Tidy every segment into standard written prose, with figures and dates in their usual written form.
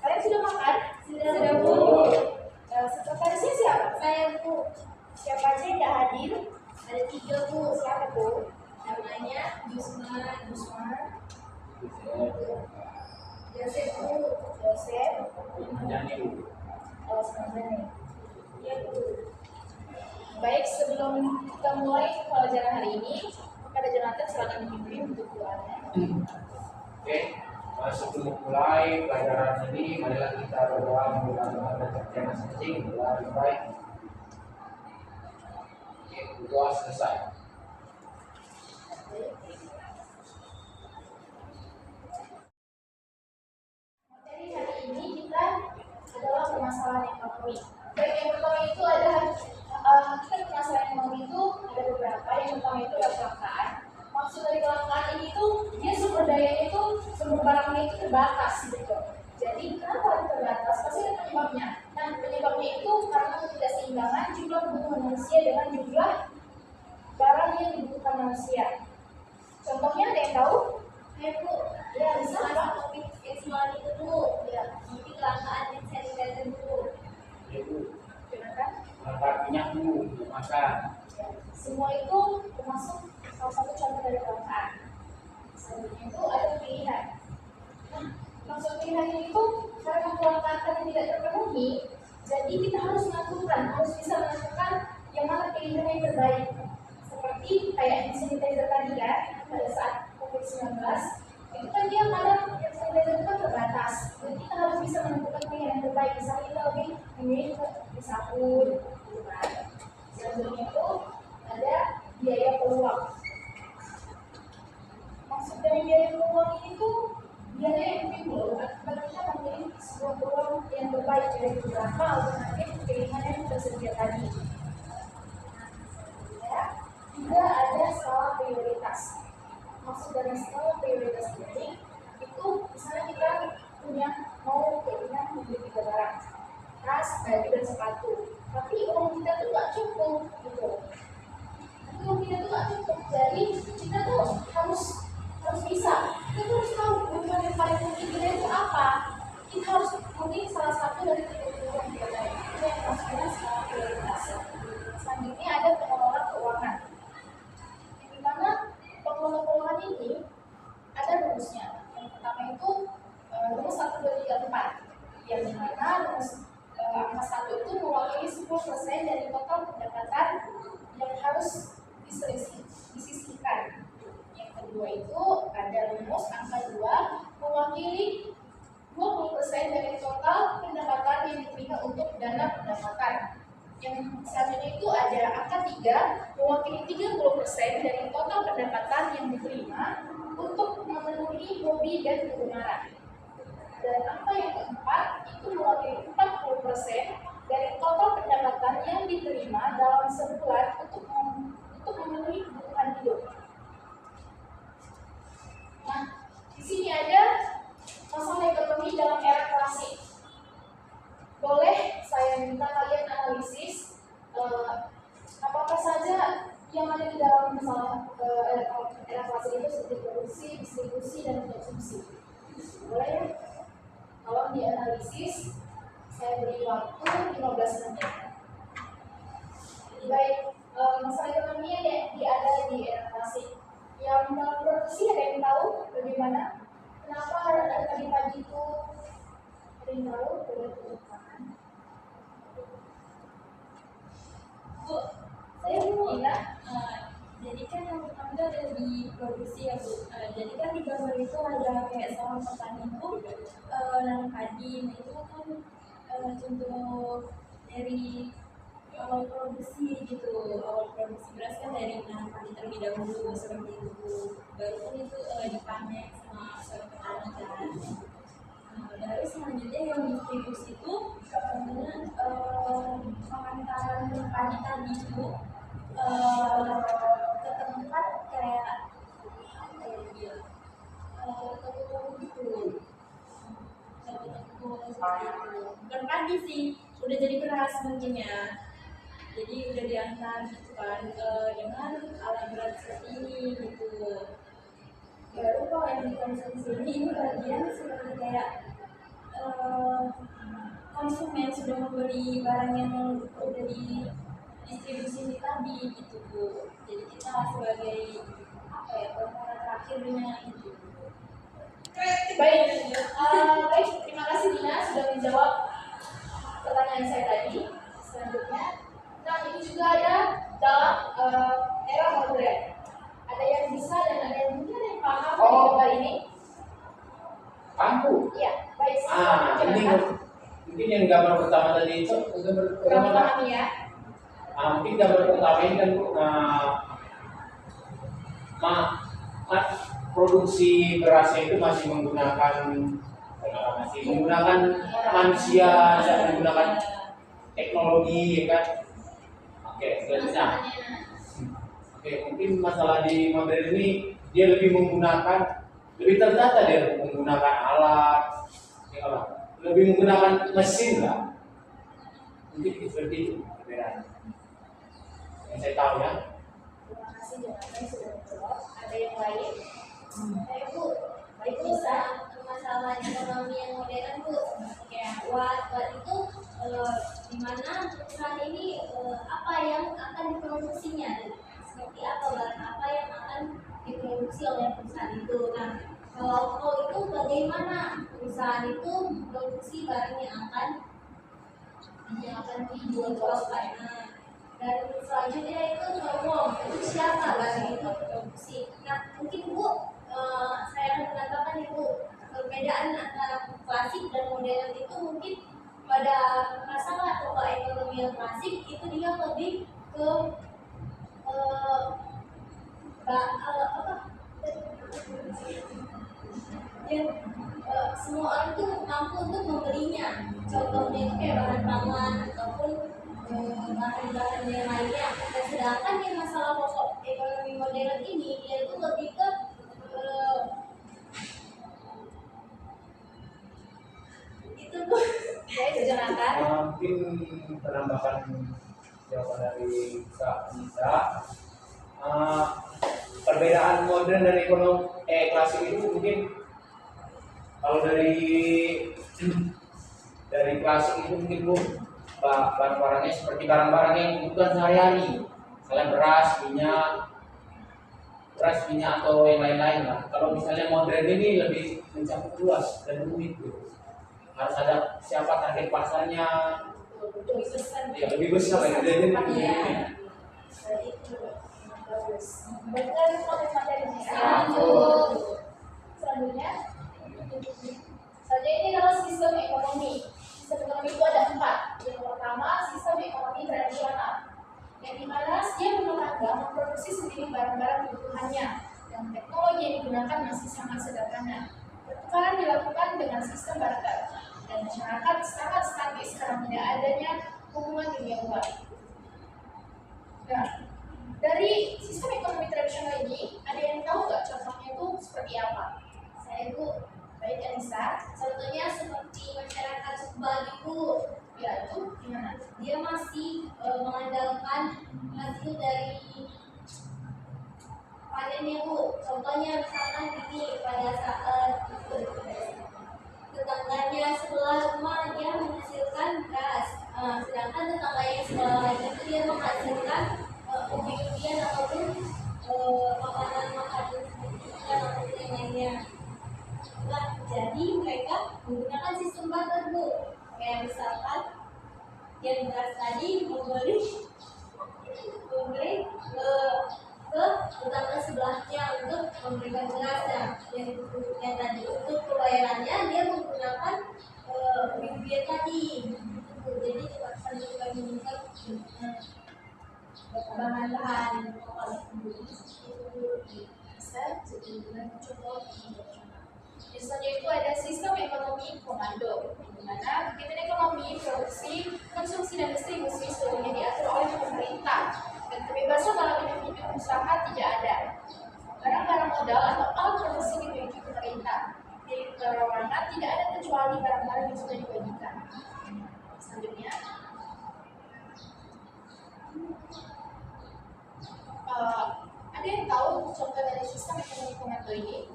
Kalian sudah makan? Sudah, Bu. Sekretarisnya siapa? Saya, Bu. Siapa aja yang tidak hadir? Ada 3, Bu. Siapa Bu? Namanya Yusma. Joseph Bu. Joseph. Oh, sebenarnya. Iya Bu. Baik, sebelum kita mulai pelajaran hari ini, kepada Jonathan silakan memimpin untuk doanya. Oke, sebelum mulai pelajaran ini, marilah kita berdoa menggunakan pekerjaan masing-masing. Lebih baik. Oke, berdoa selesai. Materi hari ini kita adalah permasalahan ekonomi. Baik, yang pertama itu ada kita permasalahan ekonomi itu ada beberapa. Yang pertama itu adalah kelangkaan. Maksud dari kelangkaan ini tuh dia sumber dayanya itu sumber barangnya itu terbatas gitu. Jadi kenapa terbatas? Pasti ada penyebabnya. Nah, penyebabnya itu karena ketidakseimbangan jumlah kebutuhan manusia dengan jumlah barang yang dibutuhkan manusia. Contohnya ada yang tahu? Hai, Bu. Ya, bisa apa? Topik seksual itu, Bu. Ya, Nanti kelangkaan dan sanitizer, Bu. Ibu, Jonathan. makan minyak dulu, makan. Ya, semua itu termasuk salah satu contoh dari kelangkaan. Selanjutnya itu ada pilihan. Nah, maksud pilihan itu karena kelangkaan tadi tidak terpenuhi, jadi kita harus menentukan, harus bisa menentukan yang mana pilihan yang terbaik. Seperti kayak hand sanitizer tadi kan, pada saat COVID-19, itu kan dia kadang hand sanitizer itu kan terbatas. Jadi kita harus bisa menentukan pilihan yang terbaik. Misalnya kita lebih memilih di sabun, gitu kan. Selanjutnya itu ada biaya peluang. Maksud dari biaya peluang ini tuh biaya yang timbul akibat kita memilih sebuah peluang yang terbaik dari beberapa alternatif pilihan yang tersedia tadi. Ya, juga ada skala prioritas. Maksud dari skala prioritas ini itu misalnya kita punya mau keinginan membeli 3 barang, tas, baju dan sepatu. Tapi uang kita tuh nggak cukup gitu. Uang kita tuh nggak cukup. Jadi kita tuh harus bisa. Kita tuh harus tahu kebutuhan yang paling penting kita itu apa. Kita harus memilih salah satu dari 3 kebutuhan kita tadi. Itu yang maksudnya skala prioritas. Selanjutnya ada pengelola keuangan. Di mana pengelola keuangan ini ada rumusnya. Yang pertama itu rumus 1, 2, 3, 4. Yang dimana rumus angka 1 itu mewakili 10% dari total pendapatan yang harus disisihkan. Yang kedua itu ada rumus angka 2 mewakili 20% dari total pendapatan yang diterima untuk dana pendapatan. Yang selanjutnya itu ada angka 3 mewakili 30% dari total pendapatan yang diterima untuk memenuhi hobi dan kegemaran. Dan angka yang keempat itu mewakili 40% dari total pendapatan yang diterima dalam sebulan untuk memenuhi kebutuhan hidup. Nah, di sini ada masalah ekonomi dalam era klasik. Boleh saya minta kalian analisis apa saja yang ada di dalam masalah era klasik itu seperti produksi, distribusi, dan konsumsi. Boleh ya? Kalau dianalisis, saya beri waktu 15 menit. Baik, masalah ekonomi yang ada di era klasik. Yang dalam produksi ada yang tahu bagaimana? Kenapa ada tadi pagi itu? Ada yang tahu? Boleh turun tangan. Bu, saya mau Ina? jadi kan yang pertama itu ada di produksi ya, Bu. Jadi kan di gambar itu ada kayak seorang petani itu nanam padi. Nah, itu kan contoh dari awal produksi gitu. Awal produksi beras kan dari nanam padi terlebih dahulu seperti itu, Bu. Baru kan itu dipanen sama seorang petani kan. Baru selanjutnya yang distribusi itu contohnya pengantaran padi tadi itu ke tempat kayak apa ya dia toko-toko gitu, toko-toko seperti itu. Bukan padi sih, udah jadi beras mungkin ya. Jadi udah diantar gitu kan dengan alat berat seperti ini gitu. Baru kalau yang dikonsumsi ini bagian seperti kayak konsumen sudah membeli barang yang udah didistribusi tadi gitu Bu. Jadi kita sebagai apa ya, pengguna terakhirnya gitu. Baik, baik, terima kasih Dina sudah menjawab pertanyaan saya tadi. Selanjutnya, nah ini juga ada dalam era modern. Ada yang bisa dan ada yang mungkin yang paham dari gambar ini. Lampu. Iya, baik. Ini mungkin yang gambar pertama tadi itu gambar pertama kan? Paham ya. Mungkin gambar pertama ini kan produksi berasnya itu masih menggunakan manusia, menggunakan teknologi, ya kan? Oke, selanjutnya. Oke, mungkin masalah di modern ini dia lebih tertata dia menggunakan alat, lebih menggunakan mesin lah. Mungkin seperti itu perbedaannya. Yang saya tahu ya. Terima kasih jawabannya sudah menjawab. Ada yang lain? Baik Bu, baik Bu, masalah ekonomi yang modern Bu, kayak buat itu di mana perusahaan ini apa yang akan diproduksinya, seperti apa barang apa yang akan diproduksi oleh perusahaan itu. Nah, kalau itu bagaimana perusahaan itu memproduksi barang yang akan dijual-jualkan. Dan selanjutnya itu ngomong itu siapa barang itu produksi. Nah, mungkin Bu, saya akan mengatakan itu perbedaan antara klasik dan modern itu mungkin pada masalah pokok ekonomi yang klasik itu dia lebih ke semua orang itu mampu untuk membelinya. Contohnya itu kayak bahan pangan ataupun bahan-bahan yang lainnya. Dan sedangkan yang masalah pokok ekonomi modern ini dia itu lebih ke itu Bu. Baik, silakan. Mungkin penambahan jawaban dari Kak Nisa. Perbedaan modern dan ekonomi klasik itu mungkin kalau dari klasik itu mungkin Bu barang-barangnya seperti barang-barang yang kebutuhan sehari-hari, misalnya beras, minyak atau yang lain-lain lah. Kalau misalnya modern ini lebih mencakup luas dan rumit gitu. Harus ada siapa target pasarnya, ya, lebih besar ya. Bagus. Benar materi-materinya. Selanjutnya, ini adalah sistem ekonomi. Sistem ekonomi itu ada 4. Yang pertama, sistem ekonomi tradisional, yang dimana dia menetapkan memproduksi sendiri barang-barang kebutuhannya, dan teknologi yang digunakan masih sangat sederhana. Pertukaran dilakukan dengan sistem barter, dan masyarakat sangat statis karena tidak adanya hubungan dunia luar. Nah, dari sistem ekonomi tradisional ini, ada yang tahu nggak contohnya itu seperti apa? Saya Bu, baik Anissa. Contohnya seperti masyarakat suku Bali Bu. Ya, itu gimana? Dia masih mengandalkan hasil dari panennya Bu. Contohnya misalkan gini, pada saat tetangganya sebelah rumah dia menghasilkan beras, sedangkan tetangga yang sebelah lagi itu dia menghasilkan ubi-ubian ataupun makanan-makanan ataupun yang lainnya. Nah, jadi mereka menggunakan sistem barter Bu. Kayak misalkan yang beras tadi membeli ke tetangga sebelahnya untuk memberikan berasnya. Yang tadi untuk pembayarannya dia menggunakan ubi-ubian tadi. Jadi juga sambil memberikan bahan-bahan Bisa jadi contoh. Misalnya itu ada sistem ekonomi komando, di mana kegiatan ekonomi, produksi, konsumsi, dan distribusi seluruhnya diatur oleh pemerintah, dan kebebasan dalam individu usaha tidak ada. Barang-barang modal atau alat produksi dimiliki pemerintah. Jadi perorangan tidak ada kecuali barang-barang yang sudah dibagikan. Selanjutnya, ada yang tahu contoh dari sistem ekonomi komando ini?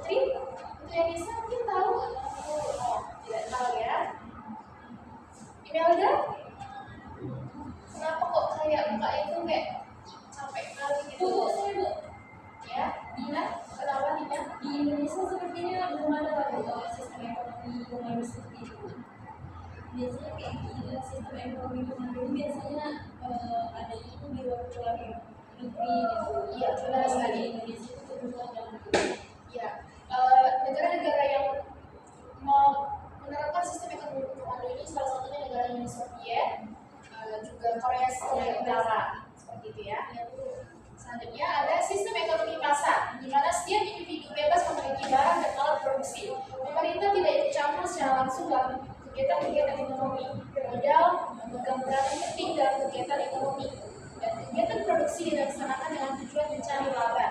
Putri Anissa mungkin tahu? Oh, tidak tahu ya. biasanya kayak gini sistem ekonomi kemarin biasanya ada itu di luar negeri gitu. Iya, benar sekali. Di Indonesia itu juga ada. Ya, negara-negara yang menerapkan sistem ekonomi komando ini salah satunya negara Uni Soviet, juga Korea Utara, seperti itu ya. Selanjutnya ada sistem ekonomi pasar, di mana setiap individu bebas memiliki barang dan alat produksi. Pemerintah tidak ikut campur secara langsung dalam kegiatan-kegiatan ekonomi. Modal memegang peran penting dalam kegiatan ekonomi, dan kegiatan produksi dilaksanakan dengan tujuan mencari laba.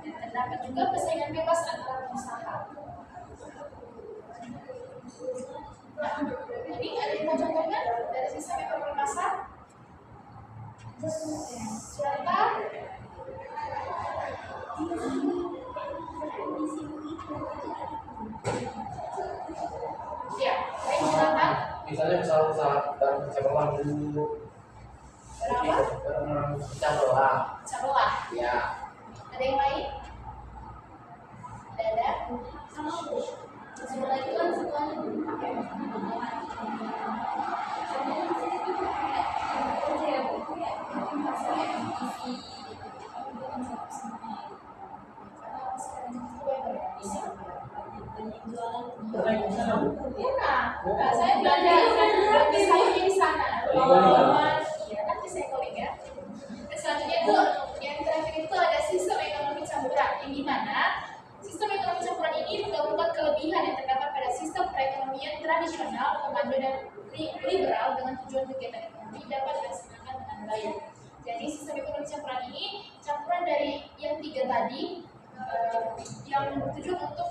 Dan terdapat juga persaingan bebas antara pengusaha. Nah, ini ada yang mau contohkan dari sistem ekonomi pasar? Siapa? Ya, baik, silakan. Misalnya usaha dan pecah dulu. Berapa? Pecah belah. Pecah belah. Ya. Ada yang lain? Ada? Sebelah itu kan semuanya Nah, saya belajar saya di sana. Ya, nanti saya calling ya. Dan selanjutnya itu yang terakhir itu ada sistem ekonomi campuran, yang dimana sistem ekonomi campuran ini menggabungkan kelebihan yang terdapat pada sistem perekonomian tradisional, komando dan liberal dengan tujuan kegiatan ekonomi dapat dilaksanakan dengan baik. Jadi sistem ekonomi campuran ini campuran dari yang tiga tadi, yang bertujuan untuk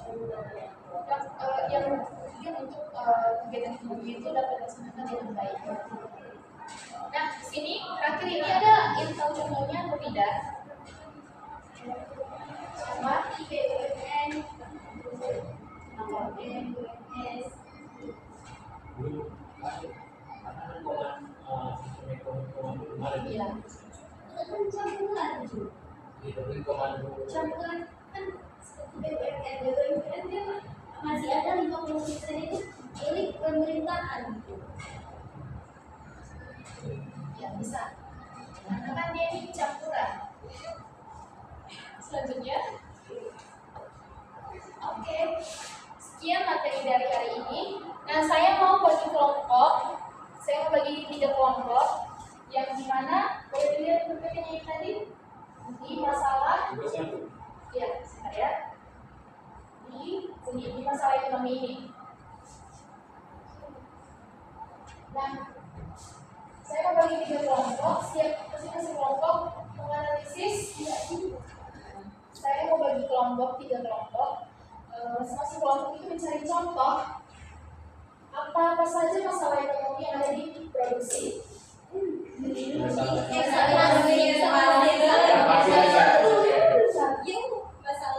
kegiatan ekonomi itu dapat dilaksanakan dengan baik. Nah, di sini terakhir ini ada yang tahu contohnya atau tidak? Sama IBUMN, UMS. Iya. kan campuran itu. Campuran kan seperti BUMN kan masih ada 50% itu milik pemerintahan gitu. Ya, bisa. Karena kan dia ini campuran. Selanjutnya, oke, sekian materi dari hari ini. Nah, saya mau bagi kelompok. Saya mau bagi 3 kelompok, yang dimana boleh dilihat PPT-nya tadi di masalah. Ya, sebentar ya. Di masalah ekonomi ini. Nah, saya mau bagi 3 kelompok. Setiap masing-masing kelompok menganalisis. Saya mau bagi kelompok 3 kelompok. Masing-masing kelompok itu mencari contoh apa saja masalah ekonomi yang ada di produksi. Masalah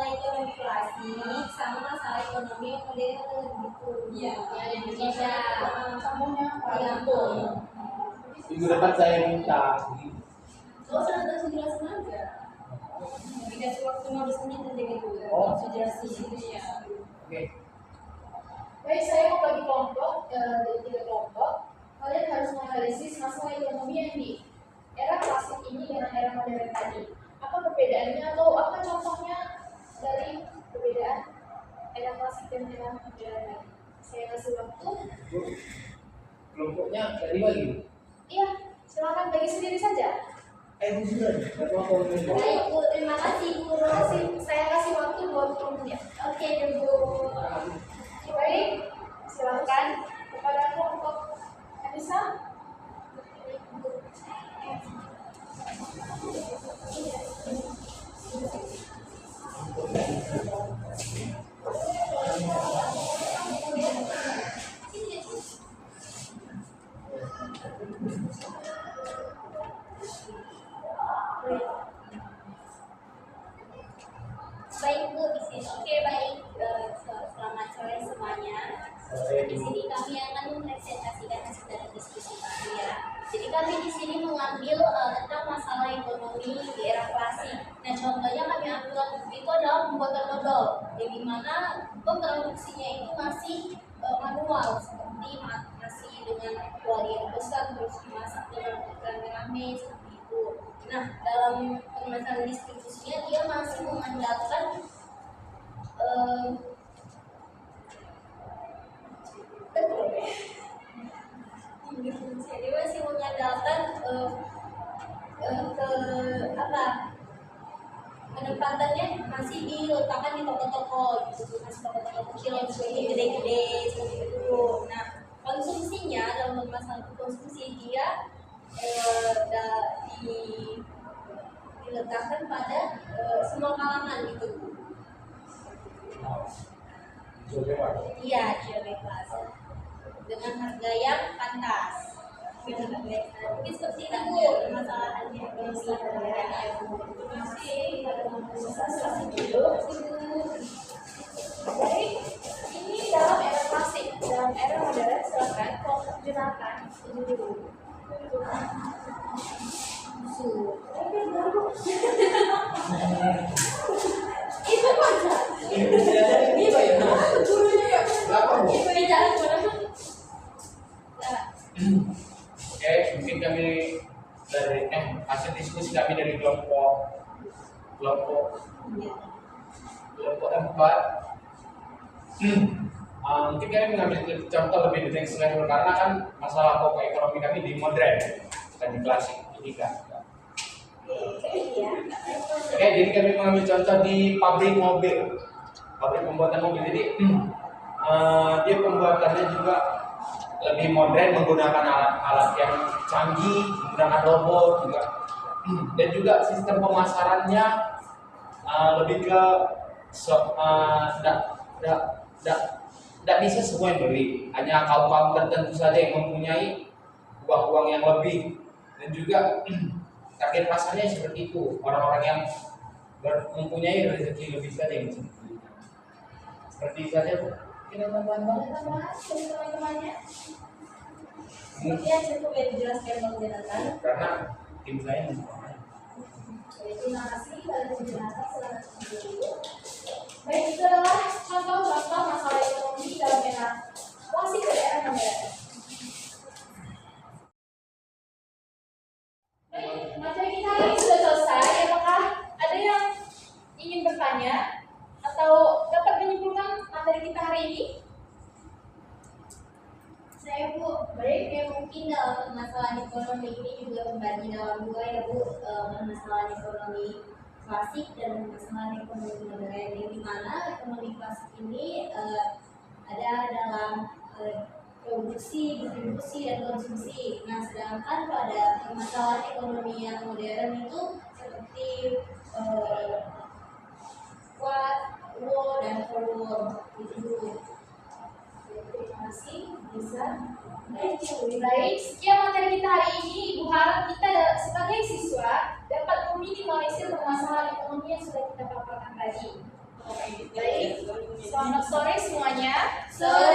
ekonomi klasik sama masalah ekonomi yang modern gitu. Ya, Yang Indonesia. Contohnya apa? Minggu depan saya minta. Oh, langsung jelasin aja. Dikasih waktu 15 menit aja gitu. Oh. Langsung jelasin gitu ya. Oke. Baik, saya mau bagi kelompok dari 3 kelompok. Kalian harus menganalisis masalah ekonomi yang di era klasik ini dengan era modern tadi. Apa perbedaannya atau apa contohnya dari perbedaan era klasik dan era modern tadi? Saya kasih waktu. Kelompoknya dari bagi. Iya, silakan bagi sendiri saja. Bukan. Baik, Bu. Terima kasih, Bu. Terima kasih. Saya kasih waktu 20 menit. Oke, Bu. Baik, silakan kepada kelompok Anissa. Baik, Bu. Di sini. Oke, baik. Selamat sore semuanya. Di sini kami akan mempresentasikan hasil dari diskusi kami ya. Jadi kami di sini mengambil tentang masalah ekonomi di era klasik. Nah, contohnya kami ambil itu adalah pembuatan odol, di mana pemproduksinya itu masih manual, seperti masih dengan dengan kuali yang besar terus dimasak dengan rame-rame seperti itu. Nah, dalam permasalahan distribusinya dia masih mengandalkan dia masih mengandalkan ke apa, penempatannya masih diletakkan di toko-toko gitu, masih toko-toko kecil yang seperti gede-gede seperti itu. Nah, konsumsinya dalam masalah konsumsi dia diletakkan pada semua kalangan gitu. Iya, jual bebas dengan harga yang pantas. Mungkin seperti itu permasalahannya. Terima kasih pada mengusahakan dulu. Jadi ini dalam era klasik, dalam era modern silakan kelompok jenaka itu dulu. Itu aja. Ini bayar. Gurunya ya. Itu bicara kemana? Oke, mungkin kami dari hasil diskusi kami dari kelompok 4. Mungkin kami mengambil contoh lebih detail lagi karena kan masalah pokok ekonomi kami di modern bukan di klasik ini kan. Oke, jadi kami mengambil contoh di pabrik pembuatan mobil. Jadi dia pembuatannya juga lebih modern, menggunakan alat-alat yang canggih, menggunakan robot juga, dan juga sistem pemasarannya lebih ke tidak bisa semua yang beli, hanya kaum tertentu saja yang mempunyai uang yang lebih, dan juga target pasarnya seperti itu, orang-orang yang mempunyai rezeki lebih saja yang bisa beli. Seperti itu saja, Bu. Kita teman-teman Dari teman-temannya. Seperti yang cukup ya dijelaskan Bang Jonathan. karena tim saya mempunyai. Terima kasih pada penjelasan selanjutnya dulu. Baik, itu adalah contoh-contoh masalah ekonomi dalam era klasik dan era modern. Baik, materi kita hari ini sudah selesai. Apakah ada yang ingin bertanya atau dapat menyimpulkan materi kita hari ini? Saya Bu, baik ya mungkin dalam permasalahan ekonomi ini juga membagi dalam dua ya Bu, permasalahan ekonomi klasik dan permasalahan ekonomi modern, yang dimana ekonomi klasik ini ada dalam produksi, distribusi, dan konsumsi. Nah, sedangkan pada permasalahan ekonomi yang modern itu seperti what, war, dan forward itu. Terima kasih, bisa. Baik, sekian materi kita hari ini. Ibu harap kita sebagai siswa dapat meminimalisir permasalahan ekonomi yang sudah kita paparkan tadi. Baik, selamat sore semuanya. Sore.